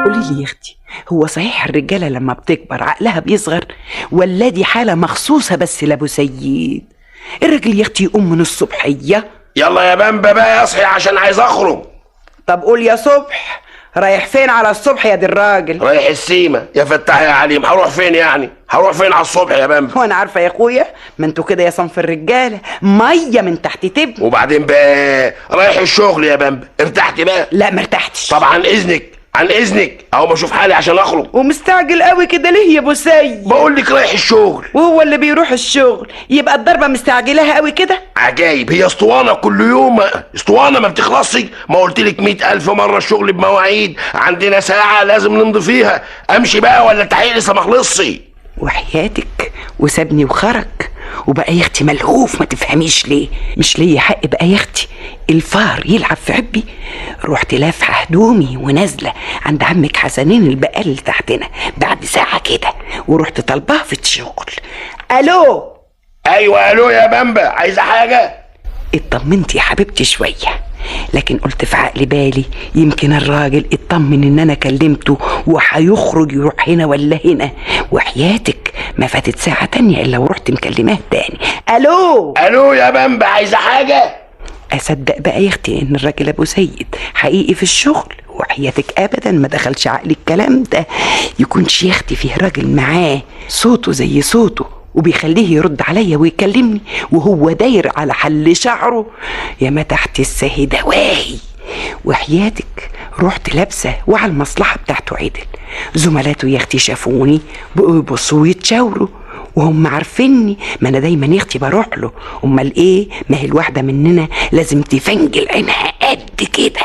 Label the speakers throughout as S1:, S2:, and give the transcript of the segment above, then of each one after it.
S1: قولي لي يا اختي، هو صحيح الرجاله لما بتكبر عقلها بيصغر، ولا دي حاله مخصوصه بس لابو سيد؟ الراجل يا اختي يقوم من الصبحيه.
S2: يلا يا بامبا بقى اصحي عشان عايز اخرج.
S1: طب قول يا صبح، رايح فين على الصبح يا دي الراجل؟
S2: رايح السيمه يا فتاح يا عليم. هروح فين يعني؟ هروح فين على الصبح يا بامبا؟
S1: وانا عارفه يا اخويا، ما انتوا كده يا صنف الرجاله ميه من تحت تبني.
S2: وبعدين بقى رايح الشغل يا بامبا. ارتحت بقى؟
S1: لا مرتحتش.
S2: طب عن اذنك عن اذنك اهو بشوف حالي عشان اخرج.
S1: ومستعجل قوي كده ليه يا ابو سيد؟
S2: بقول لك رايح الشغل.
S1: وهو اللي بيروح الشغل يبقى الضربه مستعجلها قوي كده؟
S2: عجايب، هي اسطوانه كل يوم، اسطوانه ما بتخلصش. ما قلت لك 100,000 مره الشغل بمواعيد، عندنا ساعه لازم نمضي فيها. امشي بقى ولا التحقيق لسه ما خلصش؟
S1: وحياتك وسابني وخرج، وبقى يا اختي ملهوف ما تفهميش ليه. مش ليا حق بقى يا اختي الفار يلعب في عبي؟ رحت لافحه هدومي ونازله عند عمك حسنين البقال اللي تحتنا بعد ساعه كده، ورحت طالباه في الشغل. الو.
S2: ايوه الو يا بامبا، عايزه حاجه؟
S1: اطمنت يا حبيبتي شويه، لكن قلت في عقل بالي يمكن الراجل اطمن ان انا كلمته وهيخرج يروح هنا ولا هنا. وحياتك ما فاتت ساعة تانية الا ورحت مكلماه تاني. الو.
S2: الو يا بامبا، عايزة حاجة؟
S1: اصدق بقى يا اختي ان الراجل ابو سيد حقيقي في الشغل؟ وحياتك ابدا ما دخلش عقلي الكلام ده. يكونش يا اختي فيه راجل معاه صوته زي صوته وبيخليه يرد عليا ويكلمني وهو داير على حل شعره؟ يا ما تحت السهيدة واهي. وحياتك رحت لابسه وعلى المصلحه بتاعته عدل. زملاته يا اختي شافوني بقوا يبصوا ويتشاوروا وهم عارفيني، ما انا دايما يا اختي بروح له. امال ايه، ما هي الواحده مننا لازم تفنجل عينها قد كده.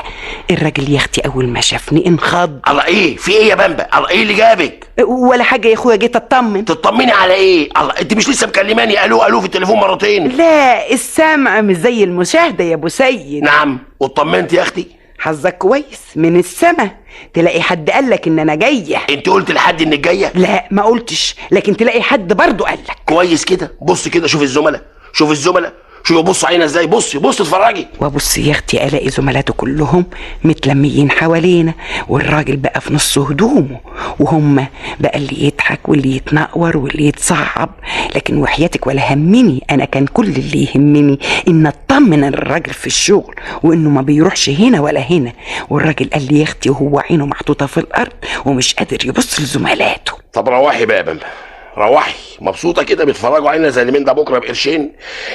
S1: الراجل يا اختي اول ما شافني انخض.
S2: الله، ايه في ايه يا بامبا؟ الله، ايه اللي جابك؟
S1: ولا حاجه يا اخويا، جيت اطمن.
S2: تطمني على ايه؟ الله، انت مش لسه مكلماني الو الو في التليفون مرتين؟
S1: لا السمع مش زي المشاهده يا ابو سيد.
S2: نعم، واطمنت يا اختي؟
S1: حظك كويس من السما تلاقي حد قالك ان انا جايه.
S2: انت قلت لحد انك جايه؟
S1: لا ما قلتش، لكن تلاقي حد برضو قالك.
S2: كويس كده. بص كده، شوف الزملاء، شوف الزملاء، شوف بص علينا ازاي. بصي بصي اتفرجي.
S1: وابص يا اختي الاقي زملاته كلهم متلميين حوالينا، والراجل بقى في نص هدومه، وهم بقى اللي يضحك واللي يتنقور واللي يتصعب. لكن وحياتك ولا همني، انا كان كل اللي يهمني ان اطمن الراجل في الشغل وانه ما بيروحش هنا ولا هنا. والراجل قال لي يا اختي وهو عينه محطوطه في الارض ومش قادر يبص لزملاته.
S2: طب روحي بقى يا بامبا، روحي مبسوطه كده بيتفرجوا علينا زي اليمين ده بكره بقرشين.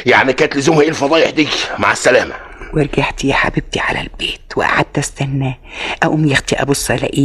S2: يعني كانت لزومها ايه الفضايح دي؟ مع السلامه.
S1: ورجعت يا حبيبتي على البيت وقعدت استناه. اقوم يا اختي ابص الاقيه